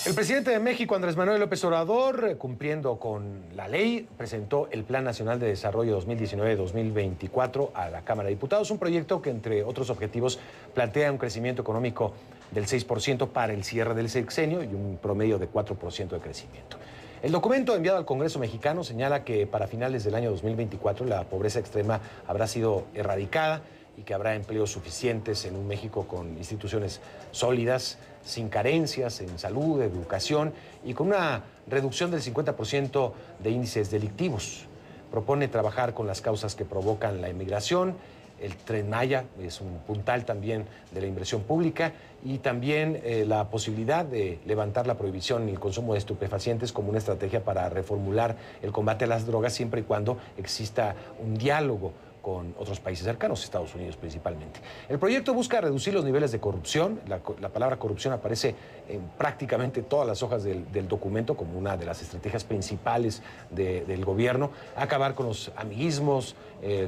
El presidente de México, Andrés Manuel López Obrador, cumpliendo con la ley, presentó el Plan Nacional de Desarrollo 2019-2024 a la Cámara de Diputados, un proyecto que, entre otros objetivos, plantea un crecimiento económico del 6% para el cierre del sexenio y un promedio de 4% de crecimiento. El documento enviado al Congreso mexicano señala que para finales del año 2024 la pobreza extrema habrá sido erradicada y que habrá empleos suficientes en un México con instituciones sólidas, sin carencias en salud, educación y con una reducción del 50% de índices delictivos. Propone trabajar con las causas que provocan la inmigración. El Tren Maya es un puntal también de la inversión pública y también la posibilidad de levantar la prohibición y el consumo de estupefacientes como una estrategia para reformular el combate a las drogas siempre y cuando exista un diálogo con otros países cercanos, Estados Unidos principalmente. El proyecto busca reducir los niveles de corrupción. La palabra corrupción aparece en prácticamente todas las hojas del documento como una de las estrategias principales del gobierno. Acabar con los amiguismos,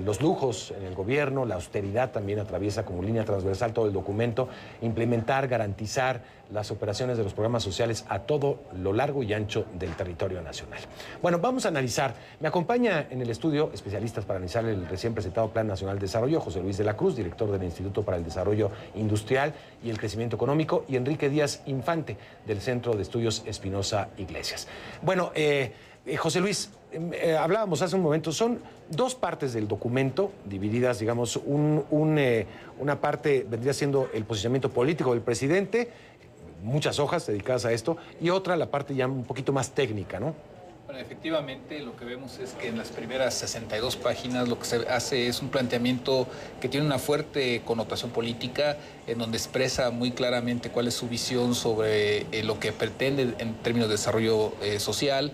los lujos en el gobierno, la austeridad también atraviesa como línea transversal todo el documento. Implementar, garantizar las operaciones de los programas sociales a todo lo largo y ancho del territorio nacional. Bueno, vamos a analizar. Me acompaña en el estudio especialistas para analizar el recién presentado Plan Nacional de Desarrollo, José Luis de la Cruz, director del Instituto para el Desarrollo Industrial y el Crecimiento Económico, y Enrique Díaz Infante, del Centro de Estudios Espinosa Iglesias. Bueno, José Luis, hablábamos hace un momento, son dos partes del documento divididas, digamos, una parte vendría siendo el posicionamiento político del presidente, muchas hojas dedicadas a esto, y otra la parte ya un poquito más técnica, ¿no? Bueno, efectivamente lo que vemos es que en las primeras 62 páginas lo que se hace es un planteamiento que tiene una fuerte connotación política, en donde expresa muy claramente cuál es su visión sobre lo que pretende en términos de desarrollo social,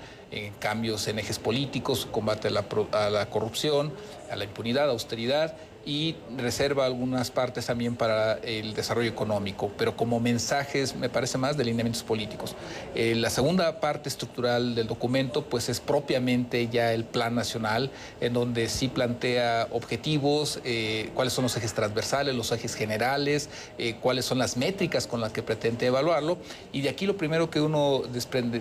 cambios en ejes políticos, combate a la corrupción, a la impunidad, austeridad, y reserva algunas partes también para el desarrollo económico, pero como mensajes, me parece más, de lineamientos políticos. La segunda parte estructural del documento pues es propiamente ya el plan nacional, en donde sí plantea objetivos, cuáles son los ejes transversales, los ejes generales, cuáles son las métricas con las que pretende evaluarlo, y de aquí lo primero que uno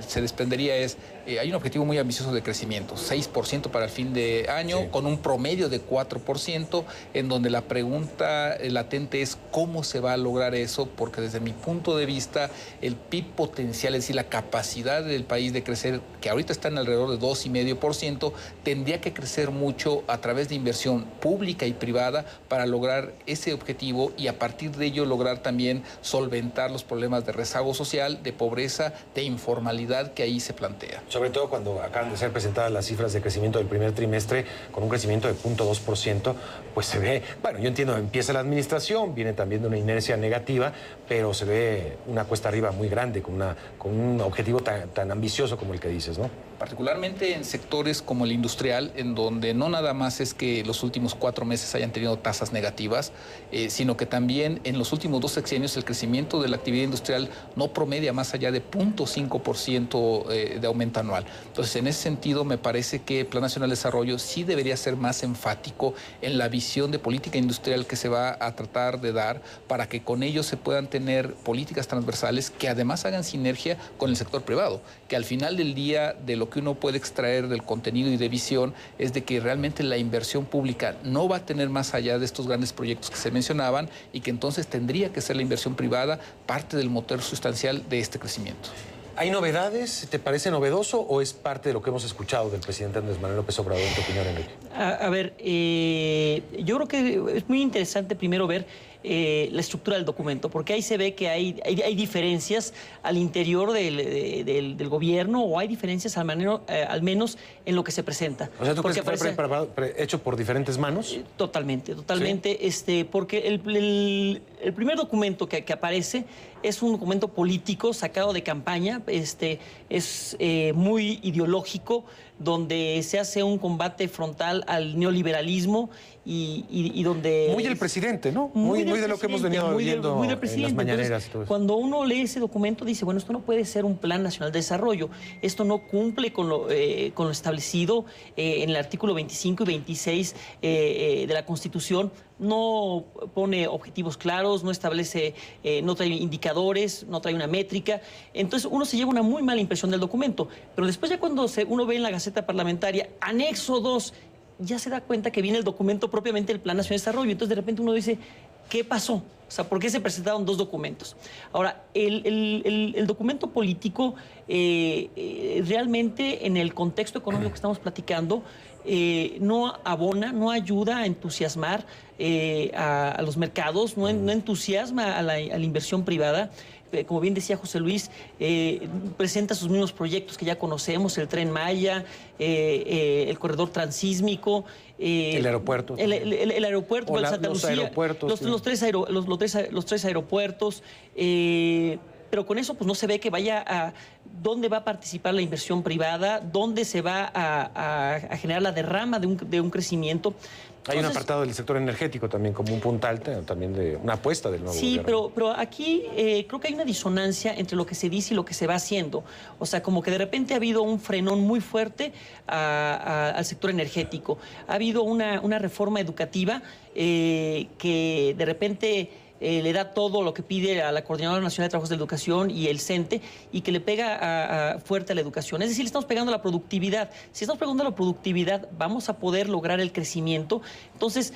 se desprendería es, hay un objetivo muy ambicioso de crecimiento, 6% para el fin de año, sí, con un promedio de 4%, en donde la pregunta latente es cómo se va a lograr eso, porque desde mi punto de vista el PIB potencial, es decir, la capacidad del país de crecer, que ahorita está en alrededor de 2,5%, tendría que crecer mucho a través de inversión pública y privada para lograr ese objetivo y a partir de ello lograr también solventar los problemas de rezago social, de pobreza, de informalidad que ahí se plantea. Sobre todo cuando acaban de ser presentadas las cifras de crecimiento del primer trimestre con un crecimiento de 0,2%, pues se ve, bueno, yo entiendo, empieza la administración, viene también de una inercia negativa, pero se ve una cuesta arriba muy grande, con un objetivo tan ambicioso como el que dices, ¿no? Particularmente en sectores como el industrial, en donde no nada más es que los últimos 4 meses hayan tenido tasas negativas, sino que también en los últimos 2 sexenios el crecimiento de la actividad industrial no promedia más allá de 0,5% de aumento anual. Entonces, en ese sentido, me parece que el Plan Nacional de Desarrollo sí debería ser más enfático en la visión de política industrial que se va a tratar de dar para que con ello se puedan tener políticas transversales que además hagan sinergia con el sector privado, que al final del día de lo que uno puede extraer del contenido y de visión es de que realmente la inversión pública no va a tener más allá de estos grandes proyectos que se mencionaban y que entonces tendría que ser la inversión privada parte del motor sustancial de este crecimiento. ¿Hay novedades? ¿Te parece novedoso o es parte de lo que hemos escuchado del presidente Andrés Manuel López Obrador, en tu opinión, Enrique? A ver, yo creo que es muy interesante primero ver la estructura del documento, porque ahí se ve que hay diferencias al interior del gobierno, o hay diferencias al menos en lo que se presenta. O sea, ¿tú crees que fue hecho por diferentes manos? Totalmente. ¿Sí? Porque el primer documento que aparece es un documento político sacado de campaña, es muy ideológico, donde se hace un combate frontal al neoliberalismo y donde... Muy el presidente, ¿no? Muy muy de lo que hemos venido viendo en las mañaneras. Entonces, cuando uno lee ese documento dice, bueno, esto no puede ser un Plan Nacional de Desarrollo, esto no cumple con lo establecido en el artículo 25 y 26 de la Constitución, no pone objetivos claros, no establece, no trae indicadores, no trae una métrica. Entonces uno se lleva una muy mala impresión del documento. Pero después ya cuando uno ve en la Gaceta Parlamentaria, anexo 2, ya se da cuenta que viene el documento propiamente del Plan Nacional de Desarrollo. Entonces de repente uno dice, ¿qué pasó? O sea, ¿por qué se presentaron dos documentos? Ahora, el documento político realmente en el contexto económico que estamos platicando no abona, no ayuda a entusiasmar a los mercados, no entusiasma a la inversión privada. Como bien decía José Luis, presenta sus mismos proyectos que ya conocemos, el Tren Maya, el corredor transísmico. El aeropuerto. El aeropuerto, el Santa Lucía, aeropuertos, los tres aeropuertos. Pero con eso pues no se ve que vaya a dónde va a participar la inversión privada, dónde se va a generar la derrama de un crecimiento. Hay un apartado del sector energético también como un puntal, también de una apuesta del nuevo gobierno. Sí, pero aquí creo que hay una disonancia entre lo que se dice y lo que se va haciendo. O sea, como que de repente ha habido un frenón muy fuerte al sector energético. Ha habido una reforma educativa que de repente le da todo lo que pide a la Coordinadora Nacional de Trabajos de la Educación y el CENTE y que le pega fuerte a la educación. Es decir, le estamos pegando a la productividad. Si estamos pegando a la productividad, vamos a poder lograr el crecimiento. Entonces,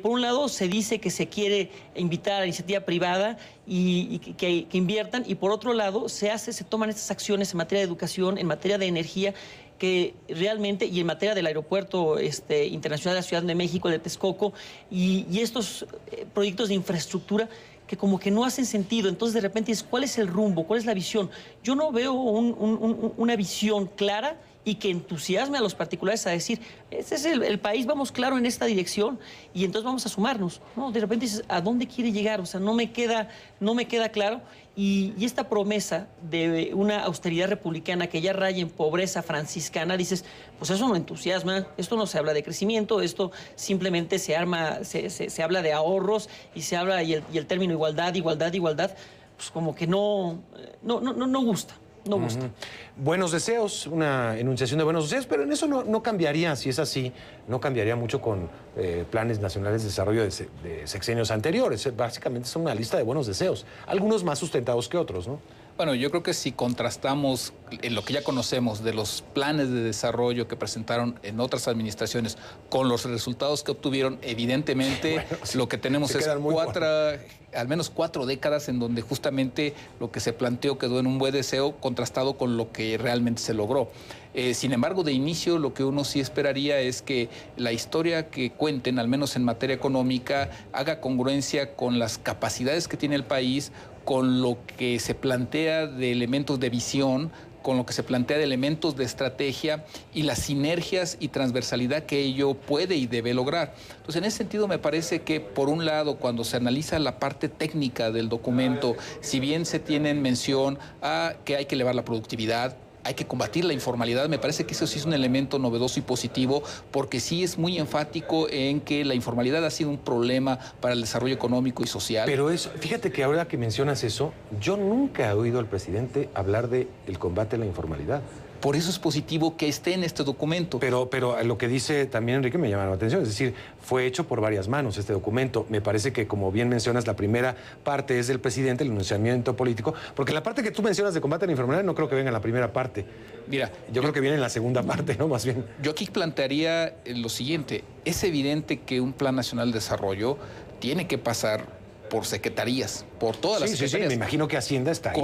por un lado, se dice que se quiere invitar a la iniciativa privada y que inviertan, y por otro lado, se toman estas acciones en materia de educación, en materia de energía, que realmente, y en materia del aeropuerto internacional de la Ciudad de México, de Texcoco, y estos proyectos de infraestructura que como que no hacen sentido. Entonces de repente es, ¿cuál es el rumbo? ¿Cuál es la visión? Yo no veo una visión clara y que entusiasme a los particulares a decir, este es el país, vamos claro en esta dirección y entonces vamos a sumarnos. No, de repente dices, ¿a dónde quiere llegar? O sea, no me queda claro. Y esta promesa de una austeridad republicana que ya raya en pobreza franciscana, dices, pues eso no entusiasma, esto no se habla de crecimiento, esto simplemente se habla de ahorros y se habla, y el término igualdad, pues como que no gusta. No gusta. Buenos deseos, una enunciación de buenos deseos, pero en eso no cambiaría, si es así, no cambiaría mucho con planes nacionales de desarrollo de sexenios anteriores. Básicamente es una lista de buenos deseos, algunos más sustentados que otros, ¿no? Bueno, yo creo que si contrastamos en lo que ya conocemos de los planes de desarrollo que presentaron en otras administraciones con los resultados que obtuvieron, evidentemente bueno, sí, lo que tenemos es al menos 4 décadas en donde justamente lo que se planteó quedó en un buen deseo contrastado con lo que realmente se logró. Sin embargo, de inicio lo que uno sí esperaría es que la historia que cuenten, al menos en materia económica, haga congruencia con las capacidades que tiene el país, con lo que se plantea de elementos de visión, con lo que se plantea de elementos de estrategia y las sinergias y transversalidad que ello puede y debe lograr. Entonces, en ese sentido, me parece que, por un lado, cuando se analiza la parte técnica del documento, si bien se tiene en mención a que hay que elevar la productividad, hay que combatir la informalidad, me parece que eso sí es un elemento novedoso y positivo, porque sí es muy enfático en que la informalidad ha sido un problema para el desarrollo económico y social. Pero fíjate que ahora que mencionas eso, yo nunca he oído al presidente hablar del combate a la informalidad. Por eso es positivo que esté en este documento. Pero lo que dice también Enrique me llama la atención, es decir, fue hecho por varias manos este documento. Me parece que, como bien mencionas, la primera parte es del presidente, el enunciamiento político, porque la parte que tú mencionas de combate a la informalidad no creo que venga en la primera parte. Mira, yo creo que viene en la segunda parte, ¿no? Más bien. Yo aquí plantearía lo siguiente. Es evidente que un Plan Nacional de Desarrollo tiene que pasar por secretarías, por todas las secretarías. Sí, me imagino que Hacienda está ahí.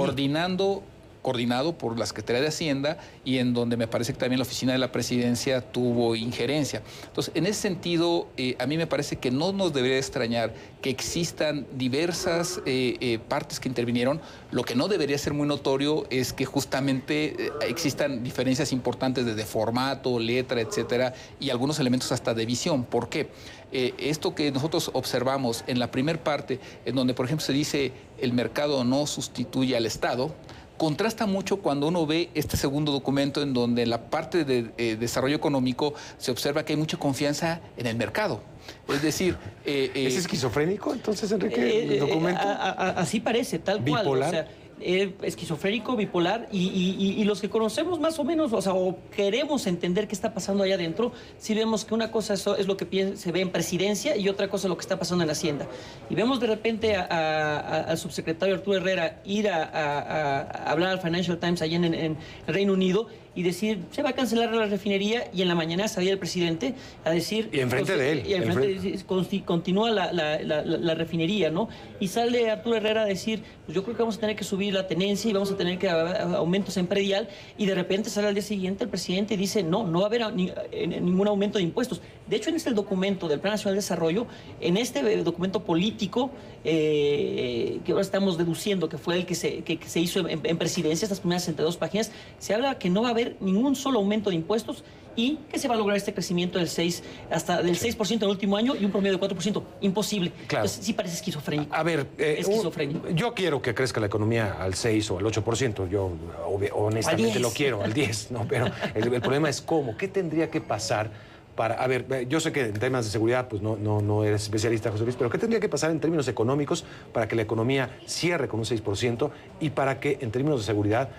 Coordinado por la Secretaría de Hacienda y en donde me parece que también la Oficina de la Presidencia tuvo injerencia. Entonces, en ese sentido, a mí me parece que no nos debería extrañar que existan diversas partes que intervinieron. Lo que no debería ser muy notorio es que justamente existan diferencias importantes desde formato, letra, etcétera, y algunos elementos hasta de visión. ¿Por qué? Esto que nosotros observamos en la primera parte, en donde, por ejemplo, se dice el mercado no sustituye al Estado, Contrasta mucho cuando uno ve este segundo documento en donde en la parte de desarrollo económico se observa que hay mucha confianza en el mercado. Es decir... ¿Es esquizofrénico entonces, Enrique, el documento? Así parece, tal cual. ¿Bipolar? O sea, esquizofrénico, bipolar, y los que conocemos más o menos, o queremos entender qué está pasando allá adentro, sí vemos que una cosa es lo que se ve en presidencia y otra cosa es lo que está pasando en Hacienda. Y vemos de repente al subsecretario Arturo Herrera ir a hablar al Financial Times allá en el Reino Unido y decir, se va a cancelar la refinería, y en la mañana salía el presidente a decir... Y enfrente de él. Y enfrente continúa la refinería, ¿no? Y sale Arturo Herrera a decir, pues yo creo que vamos a tener que subir la tenencia y vamos a tener que haber aumentos en predial, y de repente sale al día siguiente el presidente y dice, no va a haber ningún aumento de impuestos. De hecho, en este documento del Plan Nacional de Desarrollo, en este documento político, que ahora estamos deduciendo que fue el que se hizo en presidencia, estas primeras 62 páginas, se habla que no va a haber ningún solo aumento de impuestos y que se va a lograr este crecimiento del 6% en el último año y un promedio de 4%. Imposible. Claro. Entonces, sí parece esquizofrénico. A ver, esquizofrénico. Yo quiero que crezca la economía al 6 o al 8%. Yo honestamente lo quiero, al 10, ¿no? Pero el problema es cómo. ¿Qué tendría que pasar para... A ver, yo sé que en temas de seguridad pues no eres especialista, José Luis, pero ¿qué tendría que pasar en términos económicos para que la economía cierre con un 6% y para que en términos de seguridad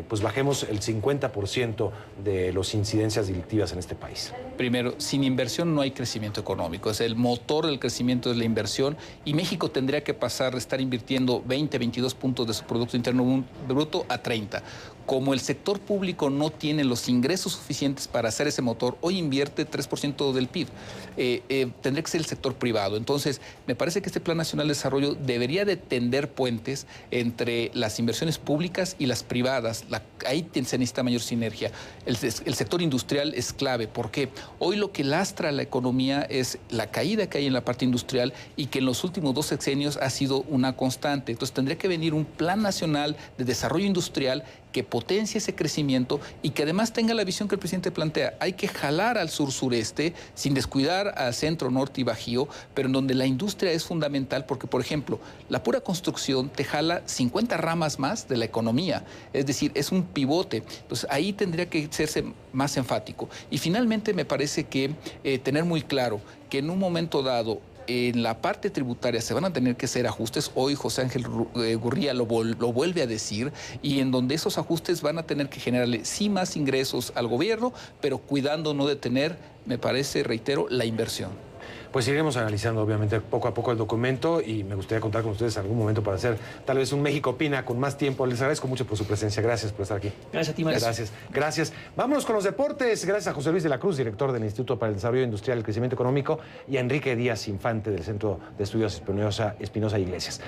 pues bajemos el 50% de las incidencias delictivas en este país? Primero, sin inversión no hay crecimiento económico. Es el motor del crecimiento es la inversión, y México tendría que pasar de estar invirtiendo 22 puntos de su Producto Interno Bruto a 30. Como el sector público no tiene los ingresos suficientes para hacer ese motor, hoy invierte 3% del PIB. Tendría que ser el sector privado. Entonces, me parece que este Plan Nacional de Desarrollo debería de tender puentes entre las inversiones públicas y las privadas. Ahí se necesita mayor sinergia. El sector industrial es clave. ¿Por qué? Hoy lo que lastra la economía es la caída que hay en la parte industrial, y que en los últimos 2 sexenios ha sido una constante. Entonces, tendría que venir un Plan Nacional de Desarrollo Industrial que potencie ese crecimiento y que además tenga la visión que el presidente plantea. Hay que jalar al sur-sureste sin descuidar al centro, norte y bajío, pero en donde la industria es fundamental, porque, por ejemplo, la pura construcción te jala 50 ramas más de la economía. Es decir, es un pivote. Entonces, ahí tendría que serse más enfático. Y finalmente, me parece que tener muy claro que en un momento dado, en la parte tributaria se van a tener que hacer ajustes. Hoy José Ángel Gurría lo vuelve a decir, y en donde esos ajustes van a tener que generarle sí más ingresos al gobierno, pero cuidando no detener, me parece, reitero, la inversión. Pues iremos analizando, obviamente, poco a poco el documento, y me gustaría contar con ustedes en algún momento para hacer tal vez un México Opina con más tiempo. Les agradezco mucho por su presencia. Gracias por estar aquí. Gracias a ti, Mario. Gracias. Vámonos con los deportes. Gracias a José Luis de la Cruz, director del Instituto para el Desarrollo Industrial y el Crecimiento Económico, y a Enrique Díaz Infante del Centro de Estudios Espinosa Iglesias.